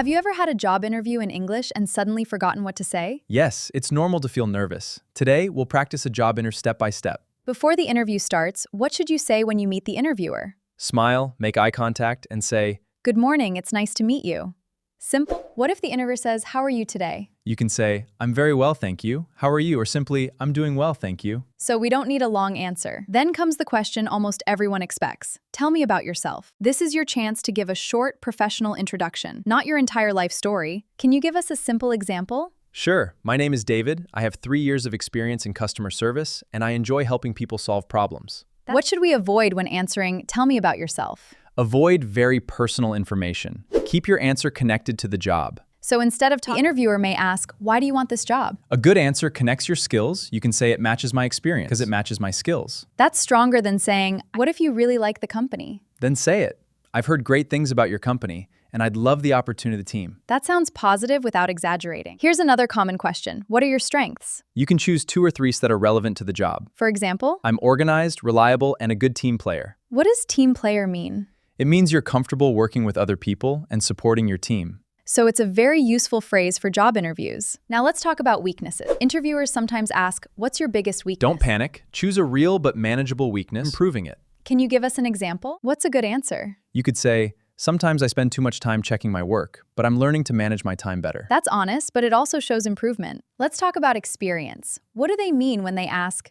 Have you ever had a job interview in English and suddenly forgotten what to say? Yes, it's normal to feel nervous. Today, we'll practice a job step by step. Before the interview starts, what should you say when you meet the interviewer? Smile, make eye contact, and say, Good morning, it's nice to meet you. Simple. What if the interviewer says, How are you today? you can say, I'm very well, thank you. How are you? Or simply, I'm doing well, thank you. So we don't need a long answer. Then comes the question almost everyone expects. Tell me about yourself. This is your chance to give a short, professional introduction, not your entire life story. Can you give us a simple example? Sure, my name is David. I have 3 years of experience in customer service, and I enjoy helping people solve problems. What should we avoid when answering, Tell me about yourself? Avoid very personal information. Keep your answer connected to the job. So instead of the interviewer may ask, Why do you want this job? A good answer connects your skills. You can say it matches my experience because it matches my skills. That's stronger than saying, What if you really like the company? Then say it. I've heard great things about your company, and I'd love the opportunity to the team. That sounds positive without exaggerating. Here's another common question. What are your strengths? You can choose 2 or 3 that are relevant to the job. For example, I'm organized, reliable, and a good team player. what does team player mean? It means you're comfortable working with other people and supporting your team. So it's a very useful phrase for job interviews. Now let's talk about weaknesses. Interviewers sometimes ask, What's your biggest weakness? Don't panic. Choose a real but manageable weakness, improving it. Can you give us an example? What's a good answer? You could say, sometimes I spend too much time checking my work, but I'm learning to manage my time better. That's honest, but it also shows improvement. Let's talk about experience. What do they mean when they ask,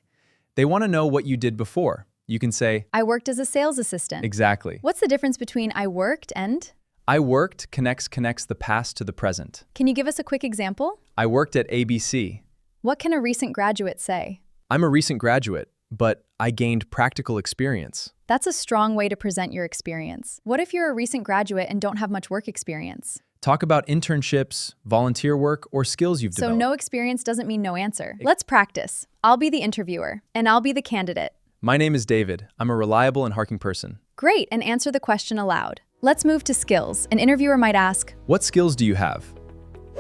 They want to know what you did before. You can say, I worked as a sales assistant? exactly. What's the difference between I worked and? I worked connects the past to the present. Can you give us a quick example? I worked at ABC. What can a recent graduate say? I'm a recent graduate, but I gained practical experience. That's a strong way to present your experience. What if you're a recent graduate and don't have much work experience? Talk about internships, volunteer work, or skills you've So developed. no experience doesn't mean no answer. Let's practice. I'll be the interviewer, and I'll be the candidate. My name is David. I'm a reliable and hardworking person. Great, and answer the question aloud. Let's move to skills. An interviewer might ask, What skills do you have?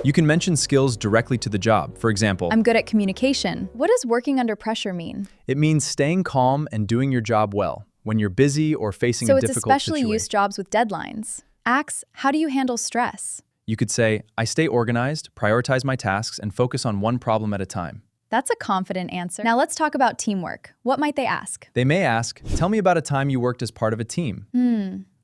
You can mention skills directly to the job. For example, I'm good at communication. What does working under pressure mean? it means staying calm and doing your job well when you're busy or facing So a it's difficult especially situation. used jobs with deadlines. Asks, how do you handle stress? You could say, I stay organized, prioritize my tasks, and focus on one problem at a time. That's a confident answer. Now let's talk about teamwork. What might they ask? They may ask, tell me about a time you worked as part of a team.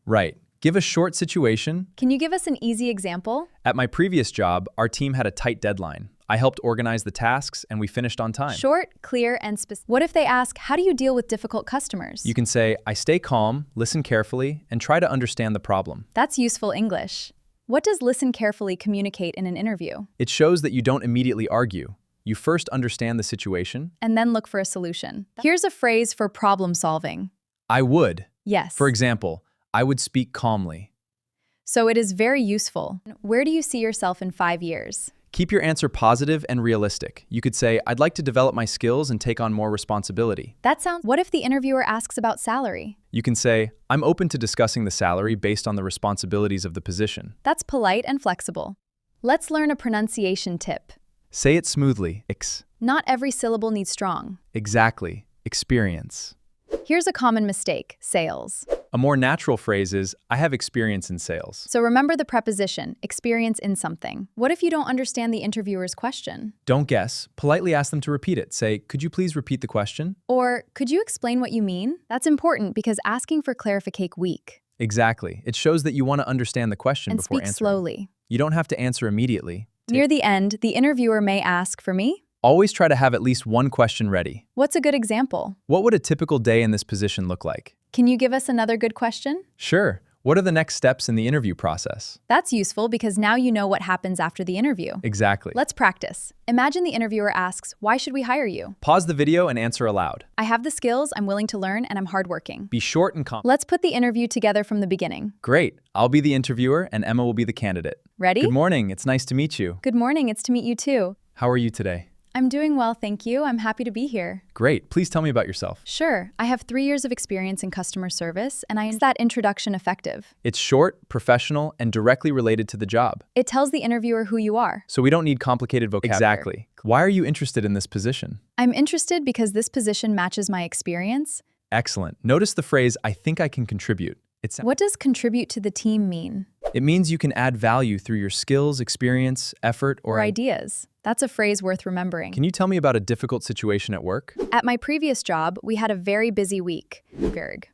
Right. Give a short situation. Can you give us an easy example? At my previous job, our team had a tight deadline. I helped organize the tasks, and we finished on time. Short, clear, and specific. What if they ask, how do you deal with difficult customers? You can say, I stay calm, listen carefully, and try to understand the problem. That's useful English. What does listen carefully communicate in an interview? It shows that you don't immediately argue. You first understand the situation. And then look for a solution. Here's a phrase for problem solving. I would. Yes. For example, I would speak calmly. So it is very useful. Where do you see yourself in 5 years? Keep your answer positive and realistic. You could say, I'd like to develop my skills and take on more responsibility. That sounds. What if the interviewer asks about salary? You can say, I'm open to discussing the salary based on the responsibilities of the position. That's polite and flexible. Let's learn a pronunciation tip. Say it smoothly. Not every syllable needs strong. Exactly. Experience. Here's a common mistake, sales. A more natural phrase is, I have experience in sales. So remember the preposition, experience in something. What if you don't understand the interviewer's question? Don't guess. Politely ask them to repeat it. Say, could you please repeat the question? Or, could you explain what you mean? That's important because asking for clarification weak. Exactly. It shows that you want to understand the question And before speak answering. slowly. You don't have to answer immediately. Near the end, the interviewer may ask, for me? Always try to have at least one question ready. What's a good example? What would a typical day in this position look like? Can you give us another good question? Sure. What are the next steps in the interview process? That's useful because now you know what happens after the interview. Exactly. Let's practice. Imagine the interviewer asks, why should we hire you? Pause the video and answer aloud. I have the skills, I'm willing to learn, and I'm hardworking. Be short and calm. Let's put the interview together from the beginning. Great. I'll be the interviewer and Emma will be the candidate. Ready? Good morning. It's nice to meet you. Good morning, it's to meet you too. How are you today? I'm doing well, thank you. I'm happy to be here. Great. Please tell me about yourself. Sure, I have 3 years of experience in customer service, and I find that introduction effective. It's short, professional, and directly related to the job. It tells the interviewer who you are. So we don't need complicated vocabulary. Exactly. Why are you interested in this position? I'm interested because this position matches my experience. Excellent. Notice the phrase, I think I can contribute. What does contribute to the team mean? It means you can add value through your skills, experience, effort, or ideas. That's a phrase worth remembering. Can you tell me about a difficult situation at work? At my previous job, we had a very busy week.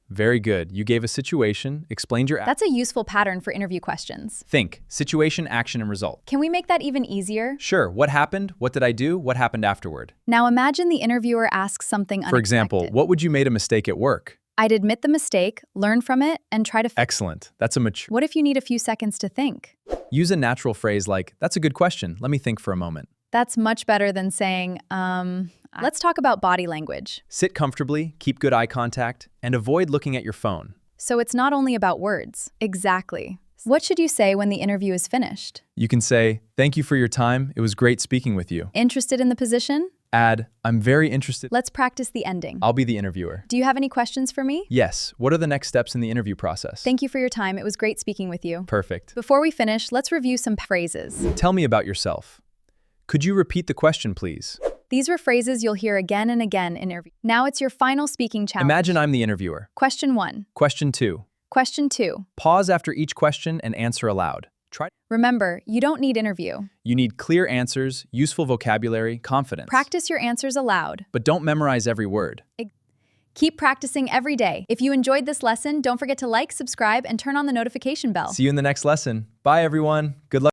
Very good. You gave a situation, explained your... That's a useful pattern for interview questions. Think. Situation, action, and result. Can we make that even easier? Sure. What happened? What did I do? What happened afterward? Now imagine the interviewer asks something unexpected. For example, what would you made a mistake at work? I'd admit the mistake, learn from it, and try to... Excellent. That's a mature... What if you need a few seconds to think? Use a natural phrase like, that's a good question. Let me think for a moment. That's much better than saying, Let's talk about body language. Sit comfortably, keep good eye contact, and avoid looking at your phone. So it's not only about words. Exactly. What should you say when the interview is finished? You can say, thank you for your time. It was great speaking with you. Interested in the position? Add, I'm very interested. Let's practice the ending. I'll be the interviewer. Do you have any questions for me? Yes. What are the next steps in the interview process? Thank you for your time. It was great speaking with you. Perfect. Before we finish, let's review some phrases. Tell me about yourself. Could you repeat the question, please? These were phrases you'll hear again and again in interviews. Now it's your final speaking challenge. Imagine I'm the interviewer. Question 1. Question 2. Question 2. Pause after each question and answer aloud. Remember, you don't need interview. You need clear answers, useful vocabulary, confidence. Practice your answers aloud. But don't memorize every word. Keep practicing every day. If you enjoyed this lesson, don't forget to like, subscribe, and turn on the notification bell. See you in the next lesson. Bye, everyone. Good luck.